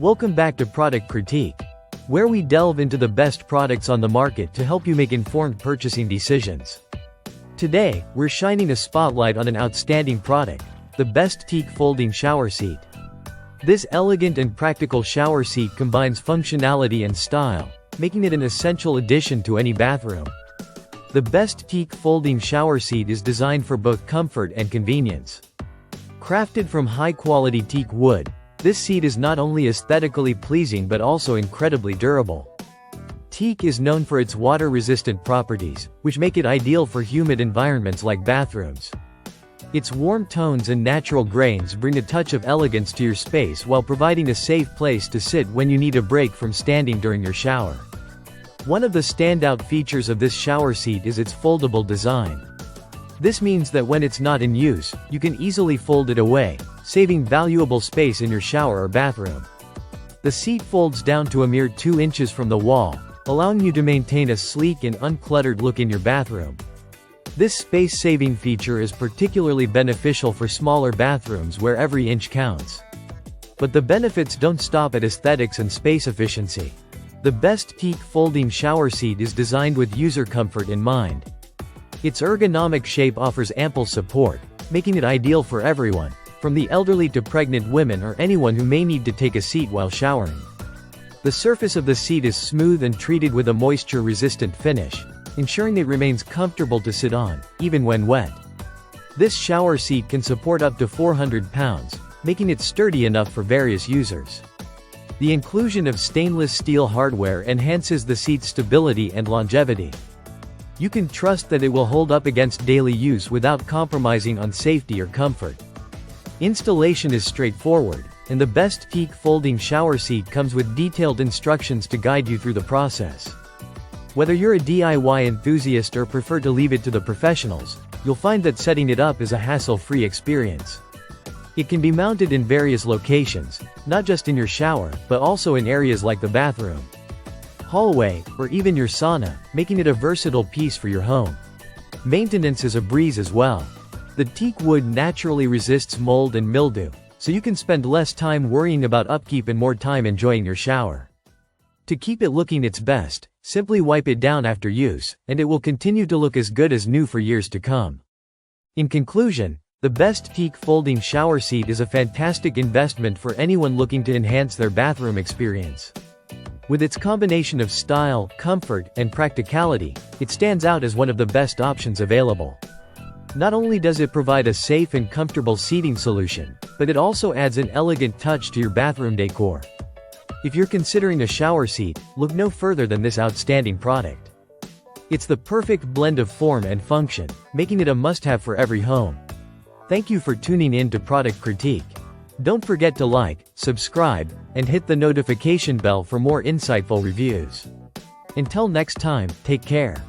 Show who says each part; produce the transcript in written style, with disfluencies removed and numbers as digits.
Speaker 1: Welcome back to Product Critique, where we delve into the best products on the market to help you make informed purchasing decisions. Today, we're shining a spotlight on an outstanding product, the best Teak Folding Shower Seat. This elegant and practical shower seat combines functionality and style, making it an essential addition to any bathroom. The best Teak Folding Shower Seat is designed for both comfort and convenience. Crafted from high-quality teak wood, this seat is not only aesthetically pleasing but also incredibly durable. Teak is known for its water-resistant properties, which make it ideal for humid environments like bathrooms. Its warm tones and natural grains bring a touch of elegance to your space while providing a safe place to sit when you need a break from standing during your shower. One of the standout features of this shower seat is its foldable design. This means that when it's not in use, you can easily fold it away, saving valuable space in your shower or bathroom. The seat folds down to a mere 2 inches from the wall, allowing you to maintain a sleek and uncluttered look in your bathroom. This space-saving feature is particularly beneficial for smaller bathrooms where every inch counts. But the benefits don't stop at aesthetics and space efficiency. The best Teak Folding Shower Seat is designed with user comfort in mind. Its ergonomic shape offers ample support, making it ideal for everyone, from the elderly to pregnant women or anyone who may need to take a seat while showering. The surface of the seat is smooth and treated with a moisture-resistant finish, ensuring it remains comfortable to sit on, even when wet. This shower seat can support up to 400 pounds, making it sturdy enough for various users. The inclusion of stainless steel hardware enhances the seat's stability and longevity. You can trust that it will hold up against daily use without compromising on safety or comfort. Installation is straightforward, and the best Teak Folding Shower Seat comes with detailed instructions to guide you through the process. Whether you're a DIY enthusiast or prefer to leave it to the professionals, you'll find that setting it up is a hassle-free experience. It can be mounted in various locations, not just in your shower, but also in areas like the bathroom, hallway, or even your sauna, making it a versatile piece for your home. Maintenance is a breeze as well. The teak wood naturally resists mold and mildew, so you can spend less time worrying about upkeep and more time enjoying your shower. To keep it looking its best, simply wipe it down after use, and it will continue to look as good as new for years to come. In conclusion, the best Teak Folding Shower Seat is a fantastic investment for anyone looking to enhance their bathroom experience. With its combination of style, comfort, and practicality, it stands out as one of the best options available. Not only does it provide a safe and comfortable seating solution, but it also adds an elegant touch to your bathroom decor. If you're considering a shower seat, look no further than this outstanding product. It's the perfect blend of form and function, making it a must-have for every home. Thank you for tuning in to Product Critique. Don't forget to like, subscribe, and hit the notification bell for more insightful reviews. Until next time, take care.